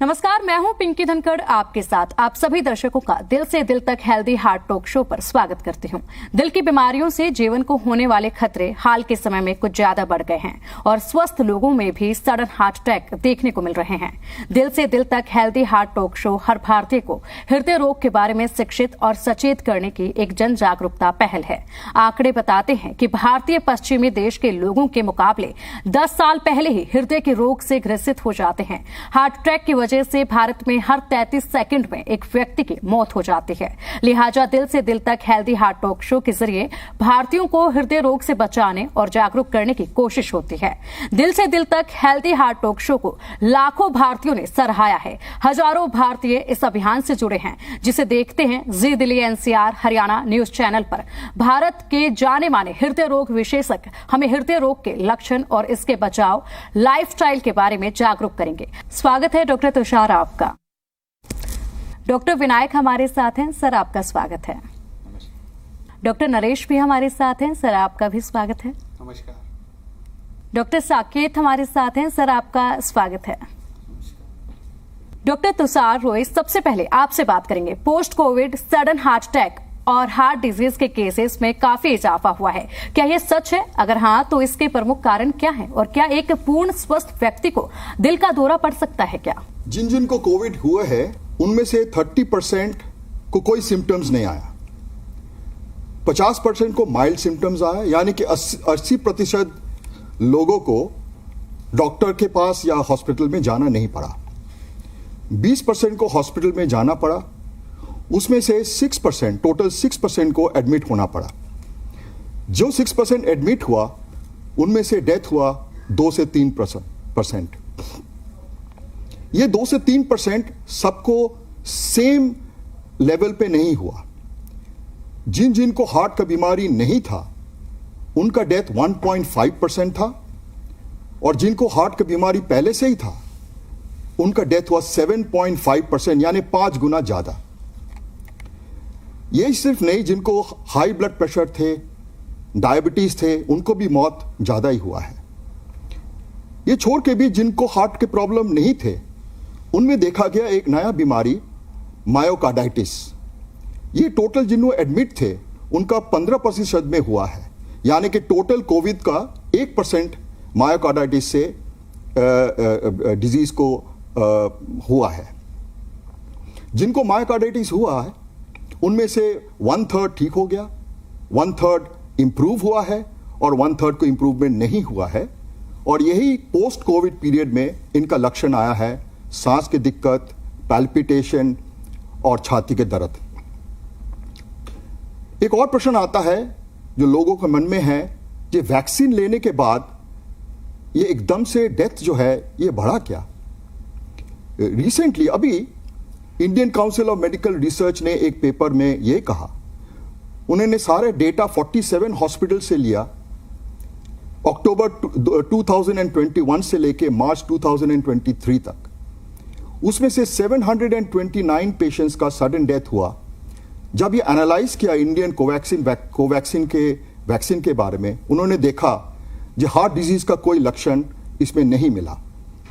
नमस्कार, मैं हूं पिंकी धनखड़ आपके साथ। आप सभी दर्शकों का दिल से दिल तक हेल्दी हार्ट टॉक शो पर स्वागत करती हूं। दिल की बीमारियों से जीवन को होने वाले खतरे हाल के समय में कुछ ज्यादा बढ़ गए हैं और स्वस्थ लोगों में भी सडन हार्ट अटैक देखने को मिल रहे हैं। दिल से दिल तक हेल्दी हार्ट टॉक शो हर भारतीय को हृदय रोग के बारे में शिक्षित और सचेत करने की एक जन जागरूकता पहल है। आंकड़े बताते हैं कि भारतीय पश्चिमी देश के लोगों के मुकाबले 10 साल पहले ही हृदय के रोग से ग्रसित हो जाते हैं। हार्ट अटैक की वजह से भारत में हर 33 सेकंड में एक व्यक्ति की मौत हो जाती है। लिहाजा दिल से दिल तक हेल्दी हार्ट टॉक शो के जरिए भारतीयों को हृदय रोग से बचाने और जागरूक करने की कोशिश होती है। दिल से दिल तक हेल्दी हार्ट टॉक शो को लाखों भारतीयों ने सराहाया है। हजारों भारतीय इस अभियान से जुड़े हैं, जिसे देखते हैं जी Delhi NCR Haryana news channel पर। भारत के जाने माने हृदय रोग विशेषज्ञ हमें हृदय रोग के लक्षण और इसके बचाव लाइफस्टाइल के बारे में जागरूक करेंगे। स्वागत है डॉक्टर तुषार आपका। डॉक्टर विनायक हमारे साथ हैं, सर आपका स्वागत है। डॉक्टर नरेश भी हमारे साथ हैं, सर आपका भी स्वागत है। नमस्कार। डॉक्टर साकेत हमारे साथ हैं, सर आपका स्वागत है। डॉक्टर तुषार रॉय, सबसे पहले आपसे बात करेंगे। Post Covid sudden heart attack और हार्ट डिजीज के केसेस में काफी इजाफा हुआ है, क्या यह सच है? अगर हाँ, तो इसके प्रमुख कारण क्या हैं और क्या एक पूर्ण स्वस्थ व्यक्ति को दिल का दौरा पड़ सकता है क्या? जिन को कोविड हुआ है उनमें से 30% को कोई सिम्टम्स नहीं आया, 50% को माइल्ड सिम्टम्स आया, यानी कि 80% लोगों को डॉक्टर के पास या हॉस्पिटल में जाना नहीं पड़ा। 20% को हॉस्पिटल में जाना पड़ा, उसमें से 6%, टोटल 6% को एडमिट होना पड़ा। जो 6% एडमिट हुआ उनमें से डेथ हुआ 2 से 3%। ये 2 से 3% सबको सेम लेवल पे नहीं हुआ। जिनको हार्ट का बीमारी नहीं था उनका डेथ 1.5% था, और जिनको हार्ट का बीमारी पहले से ही था उनका डेथ हुआ 7.5%, यानी 5 गुना ज्यादा। ये सिर्फ नहीं, जिनको हाई ब्लड प्रेशर थे, डायबिटीज थे, उनको भी मौत ज्यादा ही हुआ है। ये छोड़ के भी जिनको हार्ट के प्रॉब्लम नहीं थे उनमें देखा गया एक नया बीमारी, मायोकार्डाइटिस। ये टोटल जिनको एडमिट थे उनका 15% में हुआ है, यानी कि टोटल कोविड का 1% मायोकार्डाइटिस से डिजीज को हुआ है। जिनको मायोकार्डाइटिस हुआ है उनमें से 1/3 ठीक हो गया, 1/3 इंप्रूव हुआ है और 1/3 को इंप्रूवमेंट नहीं हुआ है। और यही पोस्ट कोविड पीरियड में इनका लक्षण आया है, सांस की दिक्कत, पैल्पिटेशन और छाती के दर्द। एक और प्रश्न आता है जो लोगों के मन में है, कि वैक्सीन लेने के बाद ये एकदम से डेथ जो है ये बढ़ा क्या? रिसेंटली अभी Indian council of medical research ने एक पेपर में ये कहा, उन्होंने सारे डेटा 47 हॉस्पिटल से लिया, अक्टूबर 2021 से लेके मार्च 2023 तक। उसमें से 729 पेशेंट्स का सडन डेथ हुआ। जब ये एनालाइज किया इंडियन कोवैक्सीन के वैक्सीन के बारे में, उन्होंने देखा जो हार्ट डिजीज का कोई लक्षण इसमें नहीं मिला,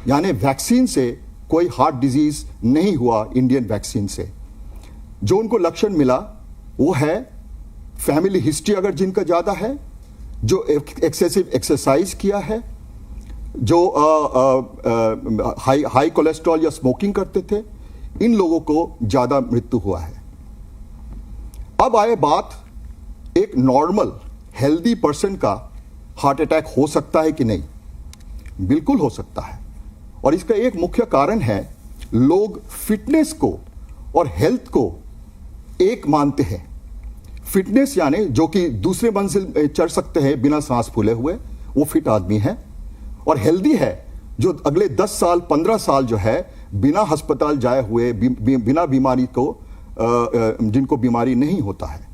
यानी वैक्सीन से कोई हार्ट डिजीज नहीं हुआ इंडियन वैक्सीन से। जो उनको लक्षण मिला वो है फैमिली हिस्ट्री अगर जिनका ज्यादा है, जो एक्सेसिव एक्सरसाइज किया है, जो हाई कोलेस्ट्रॉल या स्मोकिंग करते थे, इन लोगों को ज्यादा मृत्यु हुआ है। अब आए बात, एक नॉर्मल हेल्दी पर्सन का हार्ट अटैक हो सकता है कि नहीं? बिल्कुल हो सकता है, और इसका एक मुख्य कारण है, लोग फिटनेस को और हेल्थ को एक मानते हैं। फिटनेस यानी जो कि दूसरे मंजिल चढ़ सकते हैं बिना सांस फूले हुए, वो फिट आदमी है। और हेल्दी है जो अगले 10 साल 15 साल जो है बिना अस्पताल जाए हुए, बिना बीमारी को, जिनको बीमारी नहीं होता है।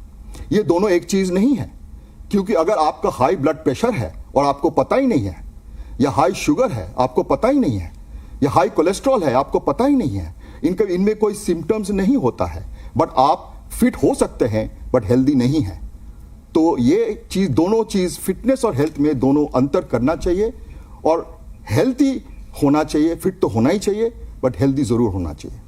ये दोनों एक चीज नहीं है, क्योंकि अगर आपका हाई ब्लड प्रेशर है और आपको पता ही नहीं है, या हाई शुगर है आपको पता ही नहीं है, या हाई कोलेस्ट्रॉल है आपको पता ही नहीं है, इनमें कोई सिम्टम्स नहीं होता है, बट आप फिट हो सकते हैं बट हेल्दी नहीं है। तो ये चीज, दोनों चीज, फिटनेस और हेल्थ में दोनों अंतर करना चाहिए, और हेल्थी होना चाहिए, फिट तो होना ही चाहिए, बट हेल्दी ज़रूर होना चाहिए।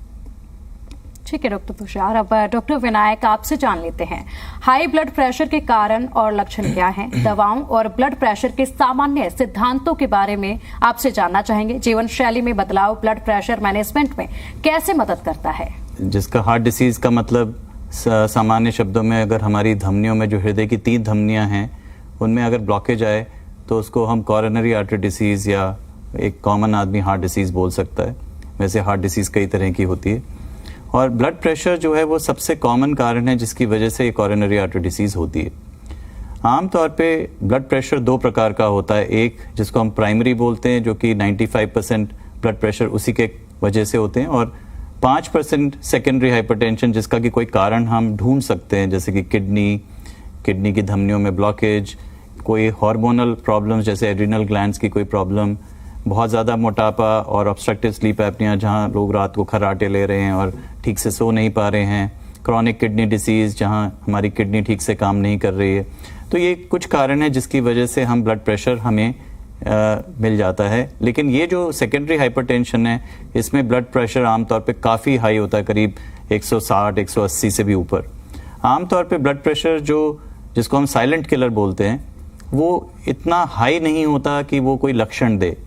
ठीक है डॉक्टर तुषार, अब डॉक्टर विनायक आपसे जान लेते हैं, हाई ब्लड प्रेशर के कारण और लक्षण क्या हैं, दवाओं और ब्लड प्रेशर के सामान्य सिद्धांतों के बारे में आपसे जानना चाहेंगे। जीवन शैली में बदलाव ब्लड प्रेशर मैनेजमेंट में कैसे मदद करता है? जिसका हार्ट डिसीज का मतलब सामान्य शब्दों में, अगर हमारी धमनियों में जो हृदय की 3 धमनियां हैं उनमें अगर ब्लॉकेज आए तो उसको हम कॉरोनरी आर्टरी डिसीज या एक कॉमन आदमी हार्ट डिसीज बोल सकता है। वैसे हार्ट डिसीज कई तरह की होती है और ब्लड प्रेशर जो है वो सबसे कॉमन कारण है जिसकी वजह से ये कॉरोनरी आर्टरी डिसीज होती है। आमतौर पे ब्लड प्रेशर 2 प्रकार का होता है, एक जिसको हम प्राइमरी बोलते हैं जो कि 95% ब्लड प्रेशर उसी के वजह से होते हैं, और 5% सेकेंडरी हाइपरटेंशन जिसका कि कोई कारण हम ढूंढ सकते हैं, जैसे कि किडनी की धमनियों में ब्लॉकेज, कोई हार्मोनल प्रॉब्लम्स जैसे एड्रिनल ग्लैंड्स की कोई प्रॉब्लम, बहुत ज़्यादा मोटापा और ऑब्स्ट्रक्टिव स्लीप एपनिया जहाँ लोग रात को खर्राटे ले रहे हैं और ठीक से सो नहीं पा रहे हैं, क्रॉनिक किडनी डिसीज़ जहाँ हमारी किडनी ठीक से काम नहीं कर रही है। तो ये कुछ कारण है जिसकी वजह से हम ब्लड प्रेशर हमें मिल जाता है। लेकिन ये जो सेकेंडरी हाइपरटेंशन है इसमें ब्लड प्रेशर आमतौर पे काफ़ी हाई होता है, करीब 160-180 से भी ऊपर। आमतौर पे ब्लड प्रेशर जिसको हम साइलेंट किलर बोलते हैं वो इतना हाई नहीं होता कि वो कोई लक्षण दे।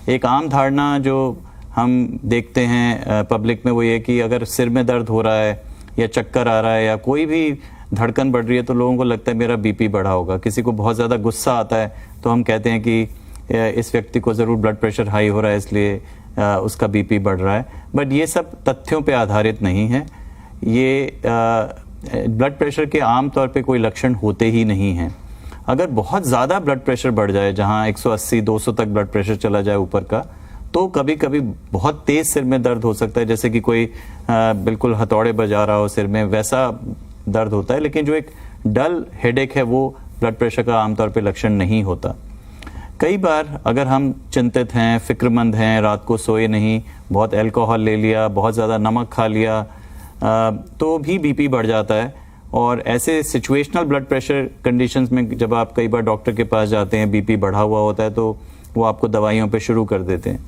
एक आम धारणा जो हम देखते हैं पब्लिक में वो ये कि अगर सिर में दर्द हो रहा है या चक्कर आ रहा है या कोई भी धड़कन बढ़ रही है तो लोगों को लगता है मेरा बीपी बढ़ा होगा। किसी को बहुत ज़्यादा गुस्सा आता है तो हम कहते हैं कि इस व्यक्ति को ज़रूर ब्लड प्रेशर हाई हो रहा है इसलिए उसका बीपी बढ़ रहा है। बट ये सब तथ्यों पे आधारित नहीं है। ये ब्लड प्रेशर के आम तौर पे कोई लक्षण होते ही नहीं हैं। अगर बहुत ज़्यादा ब्लड प्रेशर बढ़ जाए, जहाँ 180-200 तक ब्लड प्रेशर चला जाए ऊपर का, तो कभी कभी बहुत तेज़ सिर में दर्द हो सकता है, जैसे कि कोई बिल्कुल हथौड़े बजा रहा हो सिर में, वैसा दर्द होता है। लेकिन जो एक डल हेडेक है वो ब्लड प्रेशर का आमतौर पे लक्षण नहीं होता। कई बार अगर हम चिंतित हैं, फिक्रमंद हैं, रात को सोए नहीं, बहुत अल्कोहल ले लिया, बहुत ज़्यादा नमक खा लिया, तो भी बीपी बढ़ जाता है। और ऐसे सिचुएशनल ब्लड प्रेशर कंडीशंस में जब आप कई बार डॉक्टर के पास जाते हैं, बीपी बढ़ा हुआ होता है, तो वो आपको दवाइयों पे शुरू कर देते हैं।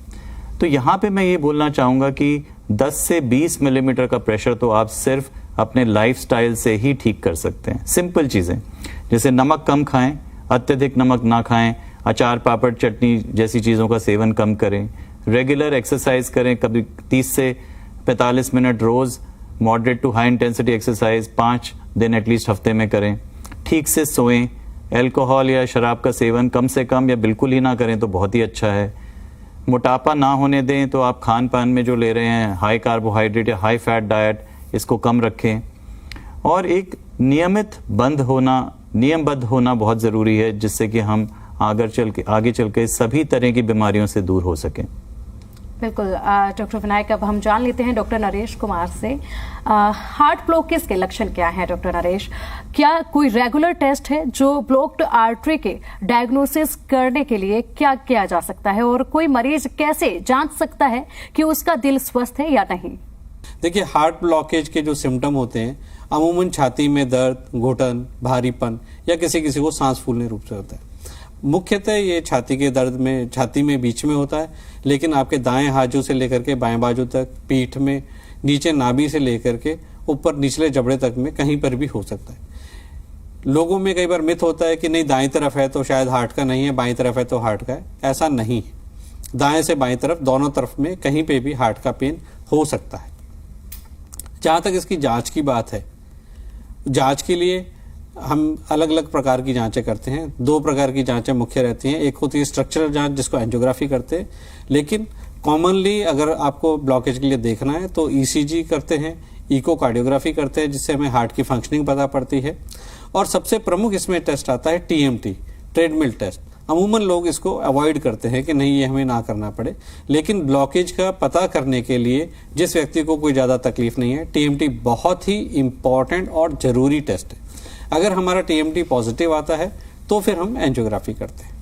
तो यहाँ पे मैं ये बोलना चाहूँगा कि 10 से 20 मिलीमीटर का प्रेशर तो आप सिर्फ अपने लाइफस्टाइल से ही ठीक कर सकते हैं। सिंपल चीज़ें जैसे नमक कम खाएं, अत्यधिक नमक ना खाएं, अचार पापड़ चटनी जैसी चीज़ों का सेवन कम करें, रेगुलर एक्सरसाइज करें, कभी 30 से 45 मिनट रोज़ moderate to high intensity exercise 5 दिन एटलीस्ट हफ्ते में करें, ठीक से सोएं, अल्कोहल या शराब का सेवन कम से कम या बिल्कुल ही ना करें तो बहुत ही अच्छा है। मोटापा ना होने दें तो आप खान पान में जो ले रहे हैं हाई कार्बोहाइड्रेट या हाई फैट डाइट इसको कम रखें, और एक नियमबद्ध होना बहुत ज़रूरी है जिससे कि हम आगे चल के सभी तरह की बीमारियों से दूर हो सकें। बिल्कुल डॉक्टर विनायक, अब हम जान लेते हैं डॉक्टर नरेश कुमार से, हार्ट ब्लॉकेज के लक्षण क्या हैं? डॉक्टर नरेश, क्या कोई रेगुलर टेस्ट है जो ब्लॉक्ड आर्टरी के डायग्नोसिस करने के लिए क्या किया जा सकता है, और कोई मरीज कैसे जांच सकता है कि उसका दिल स्वस्थ है या नहीं? देखिए, हार्ट ब्लॉकेज के जो सिम्टम होते हैं अमूमन छाती में दर्द, घुटन, भारीपन या किसी को सांस फूलने रूप से होता है। मुख्यतः ये छाती के दर्द में छाती में बीच में होता है, लेकिन आपके दाएं बाजू से लेकर के बाएं बाजू तक, पीठ में, नीचे नाभि से लेकर के ऊपर निचले जबड़े तक में कहीं पर भी हो सकता है। लोगों में कई बार मिथ होता है कि नहीं दाएं तरफ है तो शायद हार्ट का नहीं है, बाएं तरफ है तो हार्ट का है। ऐसा नहीं है, दाएं से बाएं तरफ दोनों तरफ में कहीं पे भी हार्ट का पेन हो सकता है। जहाँ तक इसकी जांच की बात है, जांच के लिए हम अलग अलग प्रकार की जांचें करते हैं। 2 प्रकार की जांचें मुख्य रहती हैं। एक होती है स्ट्रक्चरल जांच जिसको एंजियोग्राफी करते हैं, लेकिन कॉमनली अगर आपको ब्लॉकेज के लिए देखना है तो ईसीजी करते हैं, इकोकार्डियोग्राफी करते हैं जिससे हमें हार्ट की फंक्शनिंग पता पड़ती है, और सबसे प्रमुख इसमें टेस्ट आता है टीएमटी, ट्रेडमिल टेस्ट। अमूमन लोग इसको अवॉइड करते हैं कि नहीं ये हमें ना करना पड़े, लेकिन ब्लॉकेज का पता करने के लिए जिस व्यक्ति को कोई ज़्यादा तकलीफ नहीं है, टीएमटी बहुत ही इंपॉर्टेंट और ज़रूरी टेस्ट है। अगर हमारा टीएमटी पॉजिटिव आता है तो फिर हम एंजियोग्राफी करते हैं।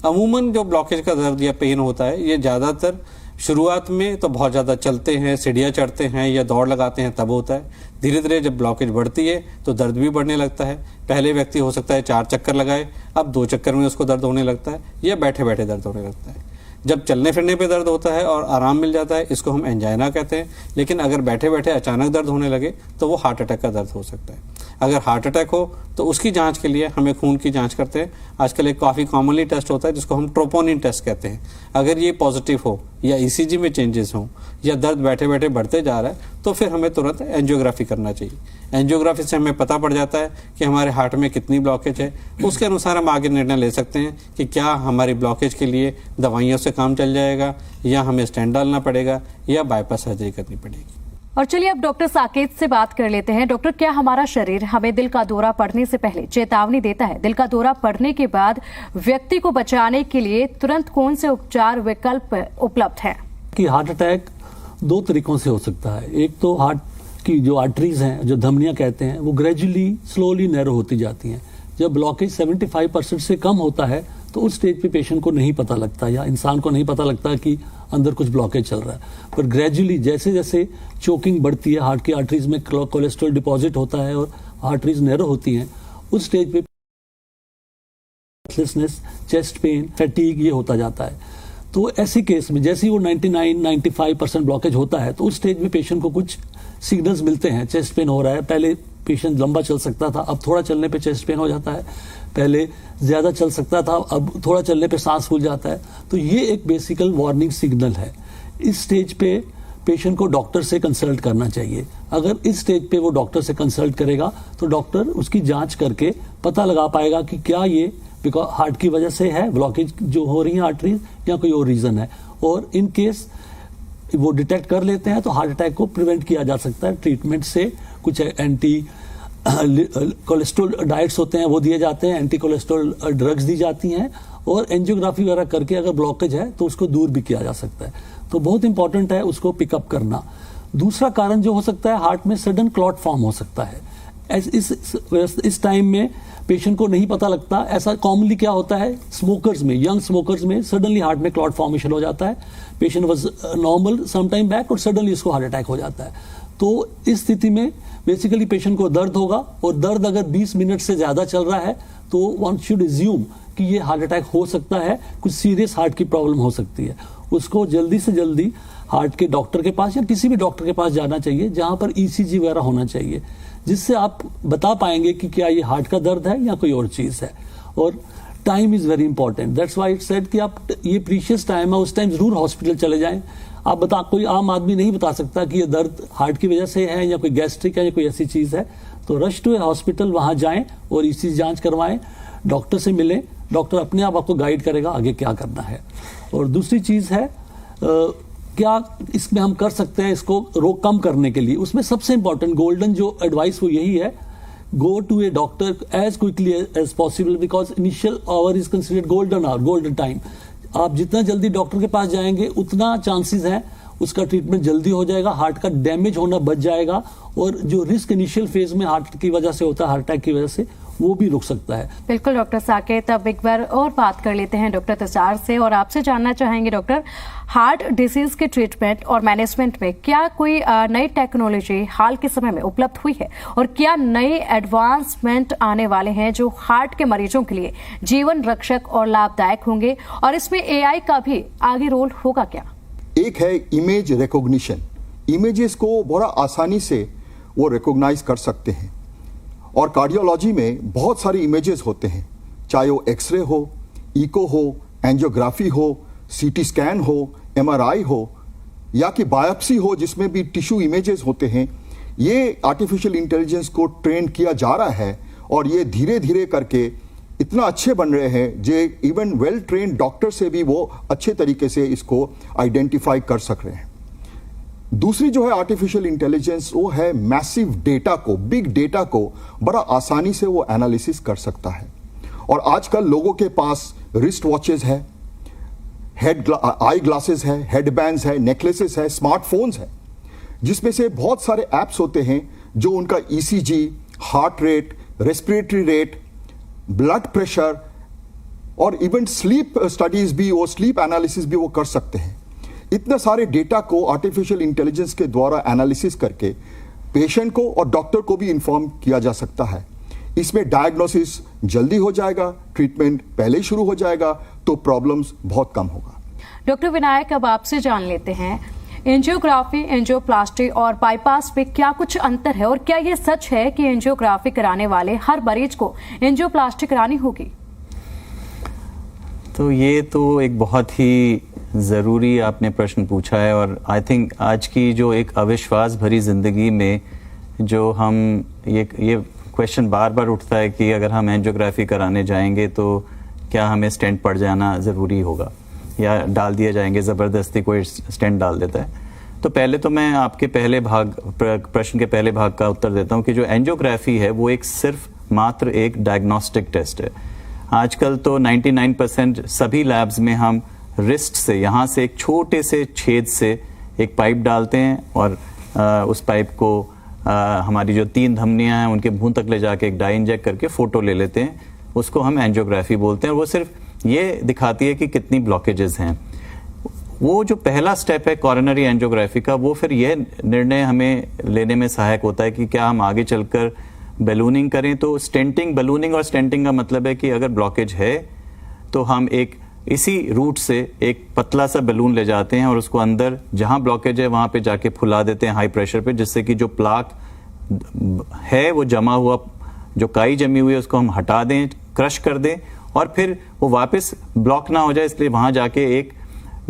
अमूमन जो ब्लॉकेज का दर्द या पेन होता है ये ज़्यादातर शुरुआत में तो बहुत ज़्यादा चलते हैं, सीढ़ियाँ चढ़ते हैं या दौड़ लगाते हैं तब होता है। धीरे धीरे जब ब्लॉकेज बढ़ती है तो दर्द भी बढ़ने लगता है। पहले व्यक्ति हो सकता है 4 चक्कर लगाए, अब 2 चक्कर में उसको दर्द होने लगता है, या बैठे बैठे दर्द होने लगता है। जब चलने फिरने पे दर्द होता है और आराम मिल जाता है, इसको हम एंजाइना कहते हैं। लेकिन अगर बैठे बैठे अचानक दर्द होने लगे तो वो हार्ट अटैक का दर्द हो सकता है। अगर हार्ट अटैक हो तो उसकी जांच के लिए हमें खून की जांच करते हैं। आजकल एक काफ़ी कॉमनली टेस्ट होता है जिसको हम ट्रोपोनिन टेस्ट कहते हैं। अगर ये पॉजिटिव हो या ईसीजी में चेंजेस हों या दर्द बैठे बैठे बढ़ते जा रहा है तो फिर हमें तुरंत एंजियोग्राफी करना चाहिए। एंजियोग्राफी से हमें पता पड़ जाता है कि हमारे हार्ट में कितनी ब्लॉकेज है। उसके अनुसार हम आगे निर्णय ले सकते हैं कि क्या हमारी ब्लॉकेज के लिए दवाइयों से काम चल जाएगा या हमें स्टेंट डालना पड़ेगा या बाईपास सर्जरी करनी पड़ेगी। और चलिए अब डॉक्टर साकेत से बात कर लेते हैं। डॉक्टर, क्या हमारा शरीर हमें दिल का दौरा पड़ने से पहले चेतावनी देता है? दिल का दौरा पड़ने के बाद व्यक्ति को बचाने के लिए तुरंत कौन से उपचार विकल्प उपलब्ध हैं? कि हार्ट अटैक दो तरीकों से हो सकता है। एक तो हार्ट की जो आर्टरीज हैं, जो धमनियां कहते हैं, वो ग्रेजुअली स्लोली नैरो होती जाती हैं। जब ब्लॉकेज 75% से कम होता है तो उस स्टेज पे पेशेंट को नहीं पता लगता या इंसान को नहीं पता लगता कि अंदर कुछ ब्लॉकेज चल रहा है। पर ग्रेजुअली जैसे जैसे चोकिंग बढ़ती है, हार्ट की आर्टरीज में कोलेस्ट्रॉल डिपॉजिट होता है और आर्टरीज नैरो होती हैं, उस स्टेज पे ब्रेथलेसनेस, चेस्ट पेन, फैटीग ये होता जाता है। तो ऐसी केस में जैसे ही वो 99-95% ब्लॉकेज होता है तो उस स्टेज में पेशेंट को कुछ सिग्नल्स मिलते हैं। चेस्ट पेन हो रहा है, पहले पेशेंट लंबा चल सकता था, अब थोड़ा चलने पे चेस्ट पेन हो जाता है। पहले ज्यादा चल सकता था, अब थोड़ा चलने पे सांस फूल जाता है। तो ये एक बेसिकल वार्निंग सिग्नल है। इस स्टेज पे पेशेंट को डॉक्टर से कंसल्ट करना चाहिए। अगर इस स्टेज पे वो डॉक्टर से कंसल्ट करेगा तो डॉक्टर उसकी जांच करके पता लगा पाएगा कि क्या ये बिकॉज हार्ट की वजह से है ब्लॉकेज जो हो रही है आर्टरीज या कोई और रीजन है। और इन केस वो डिटेक्ट कर लेते हैं तो हार्ट अटैक को प्रिवेंट किया जा सकता है ट्रीटमेंट से। कुछ एंटी कोलेस्ट्रॉल डाइट्स होते हैं वो दिए जाते हैं, एंटी कोलेस्ट्रॉल ड्रग्स दी जाती हैं और एंजियोग्राफी वगैरह करके अगर ब्लॉकेज है तो उसको दूर भी किया जा सकता है। तो बहुत इंपॉर्टेंट है उसको पिकअप करना। दूसरा कारण जो हो सकता है, हार्ट में सडन क्लॉट फॉर्म हो सकता है। इस टाइम में पेशेंट को नहीं पता लगता। ऐसा कॉमनली क्या होता है, स्मोकर्स में, यंग स्मोकर्स में सडनली हार्ट में क्लॉट फॉर्मेशन हो जाता है। Patient was normal some time back और सडनली इसको हार्ट अटैक हो जाता है। तो इस स्थिति में बेसिकली पेशेंट को दर्द होगा और दर्द अगर 20 मिनट से ज्यादा चल रहा है तो वन शुड एज्यूम कि ये हार्ट अटैक हो सकता है, कुछ सीरियस हार्ट की प्रॉब्लम हो सकती है। उसको जल्दी से जल्दी हार्ट के डॉक्टर के पास या किसी भी डॉक्टर के पास जाना चाहिए जहां पर ईसीजी वगैरह होना चाहिए, जिससे आप बता पाएंगे कि क्या ये हार्ट का दर्द है या कोई और चीज है। और time is very important. That's why it said कि आप ये प्रीशियस टाइम है, उस टाइम जरूर हॉस्पिटल चले जाएं। आप कोई आम आदमी नहीं बता सकता कि ये दर्द हार्ट की वजह से है या कोई गैस्ट्रिक है या कोई ऐसी चीज है। तो रश टू हॉस्पिटल वहां जाएं और ईसीजी जांच करवाएं, डॉक्टर से मिलें। डॉक्टर अपने आप आपको गाइड करेगा आगे क्या करना है। और दूसरी चीज है क्या इसमें हम कर सकते हैं इसको रोक कम करने के लिए। उसमें सबसे इंपॉर्टेंट गोल्डन जो एडवाइस वो यही है, go to a doctor as quickly as possible because initial hour is considered golden hour, golden time. आप जितना जल्दी डॉक्टर के पास जाएंगे उतना चांसेस है उसका ट्रीटमेंट जल्दी हो जाएगा, हार्ट का डैमेज होना बच जाएगा और जो रिस्क इनिशियल फेज में हार्ट की वजह से होता है, हार्ट अटैक की वजह से, वो भी रुक सकता है। बिल्कुल डॉक्टर साकेत, अब एक बार और बात कर लेते हैं डॉक्टर तुषार से और आपसे जानना चाहेंगे डॉक्टर, हार्ट डिसीज के ट्रीटमेंट और मैनेजमेंट में क्या कोई नई टेक्नोलॉजी हाल के समय में उपलब्ध हुई है और क्या नए एडवांसमेंट आने वाले हैं जो हार्ट के मरीजों के लिए जीवन रक्षक और लाभदायक होंगे और इसमें एआई का भी आगे रोल होगा क्या? एक है इमेज रिकॉग्निशन। इमेजेस को बड़ा आसानी से वो रिकॉग्नाइज कर सकते हैं और कार्डियोलॉजी में बहुत सारे इमेजेस होते हैं, चाहे वो एक्सरे हो, इको हो, एंजियोग्राफी हो, सीटी स्कैन हो, एमआरआई हो या कि बायोप्सी हो जिसमें भी टिश्यू इमेजेस होते हैं। ये आर्टिफिशियल इंटेलिजेंस को ट्रेन किया जा रहा है और ये धीरे धीरे करके इतना अच्छे बन रहे हैं जो इवन वेल ट्रेन डॉक्टर से भी वो अच्छे तरीके से इसको आइडेंटिफाई कर सक रहे हैं। दूसरी जो है आर्टिफिशियल इंटेलिजेंस, वो है मैसिव डेटा को, बिग डेटा को बड़ा आसानी से वो एनालिसिस कर सकता है। और आजकल लोगों के पास रिस्ट वॉचेस है, आई ग्लासेस है, हेड बैंड्स है, नेकलेसेस है, स्मार्टफोन्स है, जिसमें से बहुत सारे एप्स होते हैं जो उनका ECG, heart rate, respiratory rate, blood pressure और इवन स्लीप स्टडीज भी, वो स्लीप एनालिसिस भी वो कर सकते हैं। इतने सारे डेटा को आर्टिफिशियल इंटेलिजेंस के द्वारा एनालिसिस करके पेशेंट को और डॉक्टर को भी इन्फॉर्म किया जा सकता है। इसमें डायग्नोसिस जल्दी हो जाएगा, ट्रीटमेंट पहले ही शुरू हो जाएगा, तो प्रॉब्लम्स बहुत कम होगा। डॉक्टर विनायक, अब आपसे जान लेते हैं, एंजियोग्राफी, एंजियोप्लास्टी और बाईपास में क्या कुछ अंतर है, और क्या ये सच है कि एंजियोग्राफी कराने वाले हर मरीज को एंजियोप्लास्टी करानी होगी? तो ये तो एक बहुत ही ज़रूरी आपने प्रश्न पूछा है, और आई थिंक आज की जो एक अविश्वास भरी ज़िंदगी में जो हम ये क्वेश्चन बार बार उठता है कि अगर हम एंजियोग्राफी कराने जाएंगे तो क्या हमें स्टेंट पड़ जाना ज़रूरी होगा या डाल दिए जाएंगे, ज़बरदस्ती कोई स्टेंट डाल देता है। तो पहले तो मैं आपके प्रश्न के पहले भाग का उत्तर देता हूँ कि जो एंजियोग्राफी है वो सिर्फ मात्र एक डायग्नोस्टिक टेस्ट है। आजकल तो 99% सभी लैब्स में हम रिस्ट से, यहाँ से एक छोटे से छेद से एक पाइप डालते हैं और उस पाइप को हमारी जो 3 धमनियां हैं उनके मुंह तक ले जाके एक डाई इंजेक्ट करके फोटो ले लेते हैं, उसको हम एंजियोग्राफी बोलते हैं। और वो सिर्फ ये दिखाती है कि कितनी ब्लॉकेजेस हैं। वो जो पहला स्टेप है कोरोनरी एंजियोग्राफी का, वो फिर यह निर्णय हमें लेने में सहायक होता है कि क्या हम आगे चलकर बैलूनिंग करें। तो स्टेंटिंग, बैलूनिंग और स्टेंटिंग का मतलब है कि अगर ब्लॉकेज है तो हम इसी रूट से एक पतला सा बैलून ले जाते हैं और उसको अंदर जहां ब्लॉकेज है वहां पे जाके फुला देते हैं हाई प्रेशर पे, जिससे कि जो प्लाक है वो जमा हुआ, जो काई जमी हुई है उसको हम हटा दें, क्रश कर दें और फिर वो वापस ब्लॉक ना हो जाए, इसलिए वहां जाके एक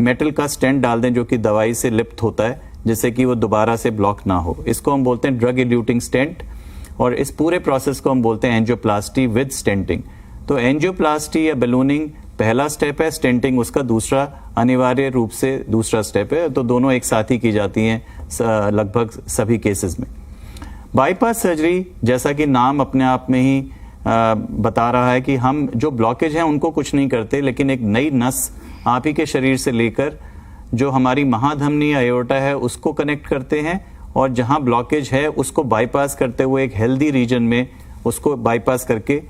मेटल का स्टेंट डाल दें जो कि दवाई से लिप्त होता है, जिससे कि वो दोबारा से ब्लॉक ना हो। इसको हम बोलते हैं ड्रग इल्यूटिंग स्टेंट, और इस पूरे प्रोसेस को हम बोलते हैं एंजियोप्लास्टी विद स्टेंटिंग। तो एंजियोप्लास्टी या बैलूनिंग पहला स्टेप है, स्टेंटिंग उसका दूसरा, अनिवार्य रूप से दूसरा स्टेप है। तो दोनों एक साथ ही की जाती हैं लगभग सभी केसेस में। बाईपास सर्जरी, जैसा कि नाम अपने आप में ही बता रहा है कि हम जो ब्लॉकेज हैं उनको कुछ नहीं करते, लेकिन एक नई नस आप ही के शरीर से लेकर जो हमारी महाधमनी या एओर्टा है उसको कनेक्ट करते हैं, और जहां ब्लॉकेज है उसको बाईपास करते हुए एक हेल्दी रीजन में उसको बाईपास करके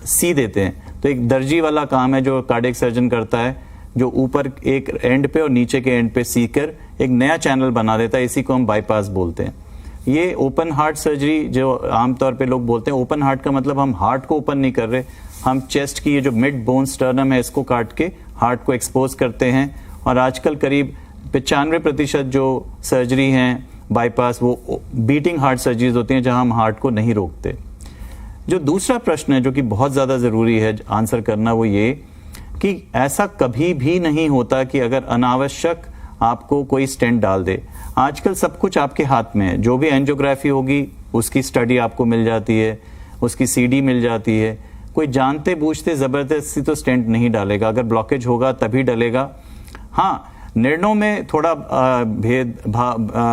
सी देते हैं। तो एक दर्जी वाला काम है जो कार्डियक सर्जन करता है, जो ऊपर एक एंड पे और नीचे के एंड पे सी कर एक नया चैनल बना देता है, इसी को हम बाईपास बोलते हैं। ये ओपन हार्ट सर्जरी जो आमतौर पे लोग बोलते हैं, ओपन हार्ट का मतलब हम हार्ट को ओपन नहीं कर रहे, हम चेस्ट की ये जो मिड बोन स्टर्नम है इसको काट के हार्ट को एक्सपोज करते हैं। और आजकल करीब 95% जो सर्जरी हैं बाईपास वो बीटिंग हार्ट सर्जरीज होती हैं, जहां हम हार्ट को नहीं रोकते। जो दूसरा प्रश्न है जो कि बहुत ज्यादा जरूरी है आंसर करना, वो ये कि ऐसा कभी भी नहीं होता कि अगर अनावश्यक आपको कोई स्टेंट डाल दे। आजकल सब कुछ आपके हाथ में है, जो भी एंजियोग्राफी होगी उसकी स्टडी आपको मिल जाती है, उसकी सीडी मिल जाती है। कोई जानते बूझते जबरदस्ती तो स्टेंट नहीं डालेगा, अगर ब्लॉकेज होगा तभी डालेगा। हाँ, निर्णयों में थोड़ा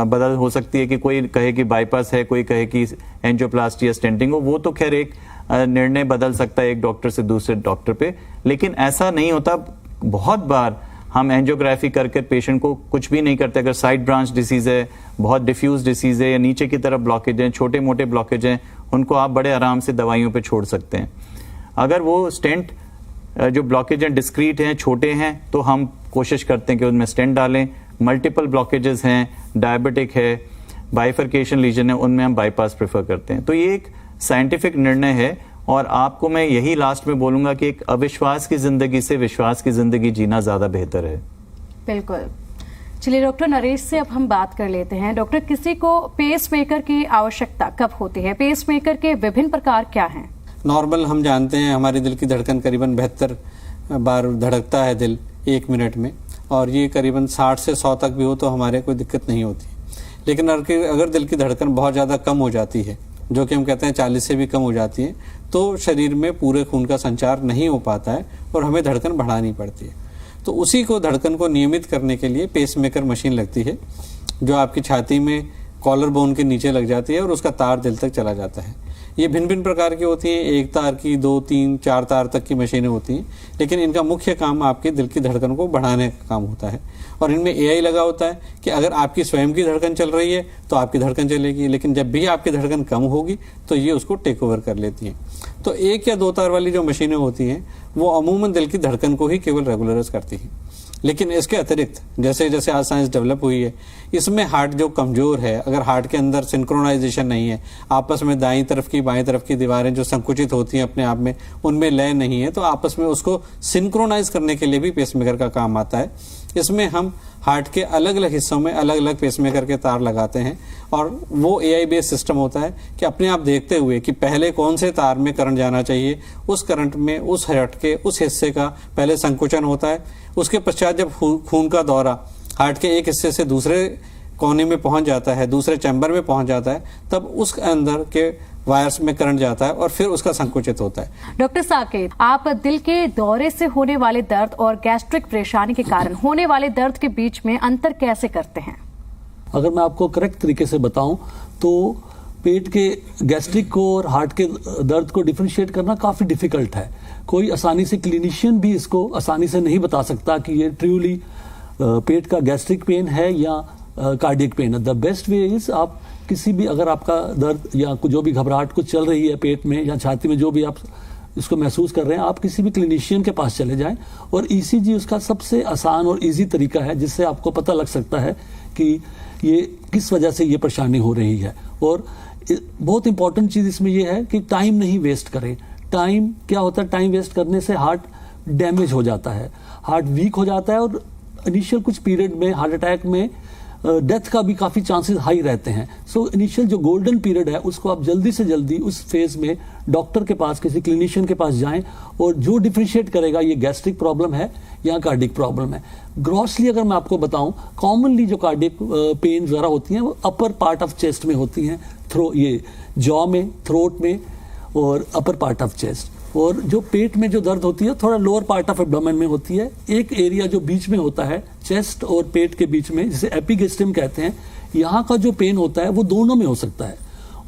बदल हो सकती है कि कोई कहे कि बाईपास है, कोई कहे कि एंजियोप्लास्टी या स्टेंटिंग हो, वो तो खैर एक निर्णय बदल सकता है एक डॉक्टर से दूसरे डॉक्टर पे, लेकिन ऐसा नहीं होता। बहुत बार हम एंजियोग्राफी करके पेशेंट को कुछ भी नहीं करते, अगर साइड ब्रांच डिसीज है, बहुत डिफ्यूज डिसीज है या नीचे की तरफ ब्लॉकेज है, छोटे मोटे ब्लॉकेज हैं, उनको आप बड़े आराम से दवाइयों पे छोड़ सकते हैं। अगर वो स्टेंट जो ब्लॉकेज हैं डिस्क्रीट हैं, छोटे हैं, तो हम कोशिश करते हैं कि उनमें स्टेंट डालें। मल्टीपल ब्लॉकेजेस हैं, डायबिटिक है, बाइफरकेशन लीजन है, उनमें हम बाईपास प्रेफर करते हैं। तो ये एक साइंटिफिक निर्णय है, और आपको मैं यही लास्ट में बोलूंगा कि एक अविश्वास की जिंदगी से विश्वास की जिंदगी जीना ज्यादा बेहतर है। बिल्कुल। चलिए डॉक्टर नरेश से अब हम बात कर लेते हैं। डॉक्टर, किसी को पेस मेकर की आवश्यकता कब होती है? पेस मेकर के विभिन्न प्रकार क्या हैं? नॉर्मल हम जानते हैं हमारी दिल की धड़कन करीबन 72 बार धड़कता है दिल 1 मिनट में, और ये करीबन 60 से 100 तक भी हो तो हमारे कोई दिक्कत नहीं होती। लेकिन अगर दिल की धड़कन बहुत ज़्यादा कम हो जाती है, जो कि हम कहते हैं 40 से भी कम हो जाती है, तो शरीर में पूरे खून का संचार नहीं हो पाता है और हमें धड़कन बढ़ानी पड़ती है। तो उसी को, धड़कन को नियमित करने के लिए पेसमेकर मशीन लगती है, जो आपकी छाती में कॉलर बोन के नीचे लग जाती है और उसका तार दिल तक चला जाता है। ये भिन्न भिन्न प्रकार की होती हैं, 1 तार की, 2, 3, 4 तार तक की मशीनें होती हैं, लेकिन इनका मुख्य काम आपके दिल की धड़कन को बढ़ाने का काम होता है। और इनमें AI लगा होता है कि अगर आपकी स्वयं की धड़कन चल रही है तो आपकी धड़कन चलेगी, लेकिन जब भी आपकी धड़कन कम होगी तो ये उसको टेक ओवर कर लेती है। तो 1 या 2 तार वाली जो मशीनें होती हैं वो अमूमन दिल की धड़कन को ही केवल रेगुलराइज करती हैं। लेकिन इसके अतिरिक्त जैसे जैसे आज साइंस डेवलप हुई है, इसमें हार्ट जो कमजोर है, अगर हार्ट के अंदर सिंक्रोनाइजेशन नहीं है, आपस में दाईं तरफ की बाईं तरफ की दीवारें जो संकुचित होती हैं अपने आप में, उनमें लय नहीं है, तो आपस में उसको सिंक्रोनाइज करने के लिए भी पेसमेकर का काम आता है। इसमें हम हार्ट के अलग अलग हिस्सों में अलग अलग पेसमेकर के तार लगाते हैं और वो एआई बेस्ड सिस्टम होता है कि अपने आप देखते हुए कि पहले कौन से तार में करंट जाना चाहिए, उस करंट में उस हार्ट के उस हिस्से का पहले संकुचन होता है। उसके पश्चात जब खून का दौरा हार्ट के एक हिस्से से दूसरे कोने में पहुंच जाता है, दूसरे चैम्बर में पहुंच जाता है, तब उस अंदर के वायर्स में करंट जाता है और फिर उसका संकुचित होता है। डॉक्टर साकेत, आप दिल के दौरे से होने वाले दर्द और गैस्ट्रिक परेशानी के कारण होने वाले दर्द के बीच में अंतर कैसे करते हैं? अगर मैं आपको करेक्ट तरीके से बताऊं तो पेट के गैस्ट्रिक को और हार्ट के दर्द को डिफरेंशिएट करना काफ़ी डिफिकल्ट है। कोई आसानी से क्लिनिशियन भी इसको आसानी से नहीं बता सकता कि ये ट्रूली पेट का गैस्ट्रिक पेन है या कार्डियक पेन है। द बेस्ट वे इज आप किसी भी, अगर आपका दर्द या जो भी घबराहट कुछ चल रही है पेट में या छाती में, जो भी आप इसको महसूस कर रहे हैं, आप किसी भी क्लिनिशियन के पास चले जाएं। और ईसीजी उसका सबसे आसान और इजी तरीका है जिससे आपको पता लग सकता है कि ये किस वजह से ये परेशानी हो रही है। और बहुत इंपॉर्टेंट चीज इसमें यह है कि टाइम नहीं वेस्ट करें। टाइम क्या होता है, टाइम वेस्ट करने से हार्ट डैमेज हो जाता है, हार्ट वीक हो जाता है और इनिशियल कुछ पीरियड में हार्ट अटैक में डेथ का भी काफी चांसेस हाई रहते हैं। सो इनिशियल जो गोल्डन पीरियड है उसको आप जल्दी से जल्दी उस फेज में डॉक्टर के पास, किसी क्लिनिशियन के पास जाएं और जो डिफरेंशिएट करेगा ये गैस्ट्रिक प्रॉब्लम है या कार्डिक प्रॉब्लम है। ग्रॉसली अगर मैं आपको बताऊं, कॉमनली जो कार्डिक पेन वगैरह होती हैं वो अपर पार्ट ऑफ चेस्ट में होती हैं, ये जॉ में, थ्रोट में और अपर पार्ट ऑफ चेस्ट। और जो पेट में जो दर्द होती है थोड़ा लोअर पार्ट ऑफ एब्डोमेन में होती है। एक एरिया जो बीच में होता है चेस्ट और पेट के बीच में, जिसे एपिगेस्ट्रियम कहते हैं, यहाँ का जो पेन होता है वो दोनों में हो सकता है।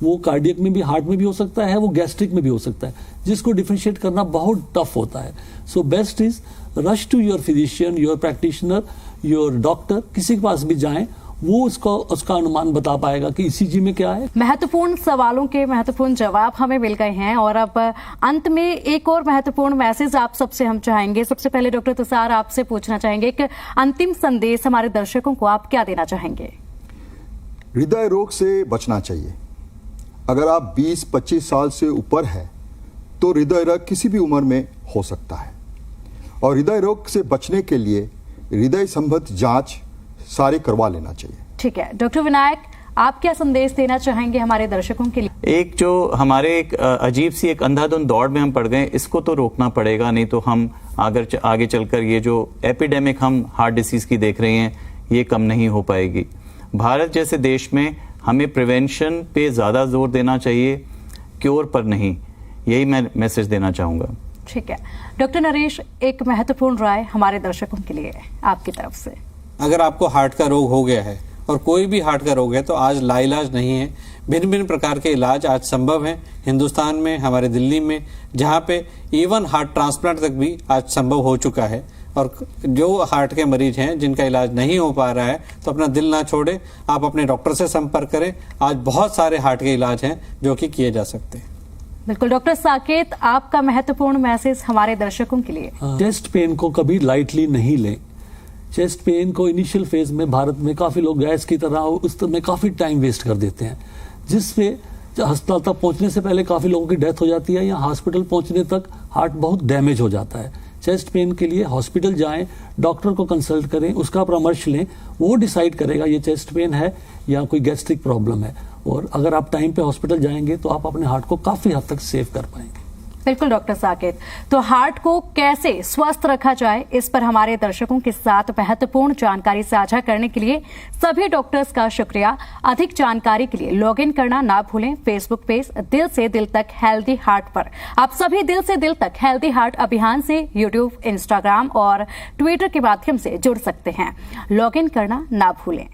वो कार्डियक में भी, हार्ट में भी हो सकता है, वो गैस्ट्रिक में भी हो सकता है, जिसको डिफरेंशिएट करना बहुत टफ होता है। So best is rush to your physician, your practitioner, your doctor, किसी के पास भी जाएं, वो उसका अनुमान बता पाएगा कि ईसीजी में क्या है। महत्वपूर्ण सवालों के महत्वपूर्ण जवाब हमें मिल गए हैं और अब अंत में एक और महत्वपूर्ण मैसेज आप सबसे हम चाहेंगे। सबसे पहले डॉक्टर तुषार आपसे पूछना चाहेंगे, एक अंतिम संदेश हमारे दर्शकों को आप क्या देना चाहेंगे? हृदय रोग से बचना चाहिए। अगर आप 20-25 साल से ऊपर है तो हृदय रोग किसी भी उम्र में हो सकता है और हृदय रोग से बचने के लिए हृदय संबंधी जांच सारे करवा लेना चाहिए। ठीक है डॉक्टर विनायक, आप क्या संदेश देना चाहेंगे हमारे दर्शकों के लिए? एक जो हमारे एक अजीब सी एक अंधाधुंध दौड़ में हम पड़ गए, इसको तो रोकना पड़ेगा, नहीं तो हम आगे चलकर ये जो एपिडेमिक हम हार्ट डिसीज की देख रहे हैं ये कम नहीं हो पाएगी। भारत जैसे देश में हमें प्रिवेंशन पे ज्यादा जोर देना चाहिए, क्योर पर नहीं। यही मैं मैसेज देना चाहूंगा। ठीक है डॉक्टर नरेश, एक महत्वपूर्ण राय हमारे दर्शकों के लिए आपकी तरफ से। अगर आपको हार्ट का रोग हो गया है और कोई भी हार्ट का रोग है तो आज लाइलाज नहीं है। भिन्न भिन्न प्रकार के इलाज आज संभव हैं हिंदुस्तान में, हमारे दिल्ली में, जहाँ पे इवन हार्ट ट्रांसप्लांट तक भी आज संभव हो चुका है। और जो हार्ट के मरीज हैं जिनका इलाज नहीं हो पा रहा है तो अपना दिल ना छोड़े, आप अपने डॉक्टर से संपर्क करें। आज बहुत सारे हार्ट के इलाज हैं जो कि किए जा सकते हैं। बिल्कुल डॉक्टर साकेत, आपका महत्वपूर्ण मैसेज हमारे दर्शकों के लिए। चेस्ट पेन को कभी लाइटली नहीं लें। चेस्ट पेन को इनिशियल फेज में भारत में काफी लोग गैस की तरह उस तरह में काफी टाइम वेस्ट कर देते हैं, जिससे अस्पताल तक पहुंचने से पहले काफी लोगों की डेथ हो जाती है या हॉस्पिटल पहुंचने तक हार्ट बहुत डैमेज हो जाता है। चेस्ट पेन के लिए हॉस्पिटल जाएं, डॉक्टर को कंसल्ट करें, उसका परामर्श लें, वो डिसाइड करेगा ये चेस्ट पेन है या कोई गैस्ट्रिक प्रॉब्लम है। और अगर आप टाइम पे हॉस्पिटल जाएंगे तो आप अपने हार्ट को काफी हद तक सेव कर पाएंगे। बिल्कुल डॉक्टर साकेत, तो हार्ट को कैसे स्वस्थ रखा जाए, इस पर हमारे दर्शकों के साथ महत्वपूर्ण जानकारी साझा करने के लिए सभी डॉक्टर्स का शुक्रिया। अधिक जानकारी के लिए लॉग इन करना ना भूलें फेसबुक पेज दिल से दिल तक हेल्दी हार्ट पर। आप सभी दिल से दिल तक हेल्दी हार्ट अभियान से यूट्यूब, इंस्टाग्राम और ट्विटर के माध्यम से जुड़ सकते हैं। लॉग इन करना ना भूलें।